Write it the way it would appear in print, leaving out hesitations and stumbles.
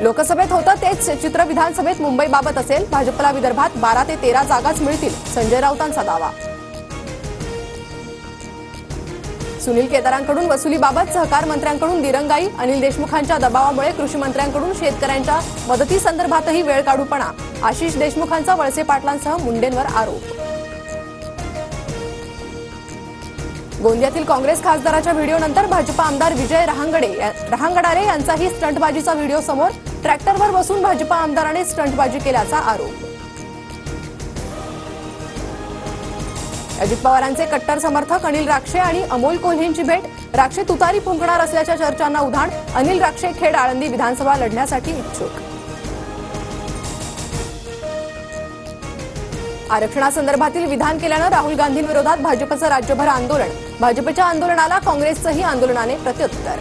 लोकसभेत होतं तेच चित्र विधानसभेत मुंबईबाबत असेल। भाजपला विदर्भात 12 ते 13 जागाच मिळतील, संजय राऊतांचा दावा। सुनील केदारांकडून वसुलीबाबत सहकार मंत्र्यांकडून दिरंगाई, अनिल देशमुखांच्या दबावामुळे कृषी मंत्र्यांकडून शेतकऱ्यांच्या मदतीसंदर्भातही वेळकाढूपणा, आशिष देशमुखांचा वळसे पाटलांसह मुंडेंवर आरोप। गोंदियातील काँग्रेस खासदाराच्या व्हिडिओनंतर भाजपा आमदार विजय रहांगडाले यांचाही स्टंटबाजीचा व्हिडिओ समोर। ट्रॅक्टरवर बसून भाजपा आमदाराने स्टंटबाजी केल्याचा आरोप। अजित पवारांचे कट्टर समर्थक अनिल राक्षे आणि अमोल कोल्हेंची भेट। राक्षे तुतारी फुंकणार असल्याच्या चर्चांना उधाण। अनिल राक्षे खेड आळंदी विधानसभा लढण्यासाठी इच्छुक। आरक्षणासंदर्भातील विधान केल्यानं राहुल गांधींविरोधात भाजपचं राज्यभर आंदोलन। भाजपच्या आंदोलनाला काँग्रेसचंही आंदोलनाने प्रत्युत्तर।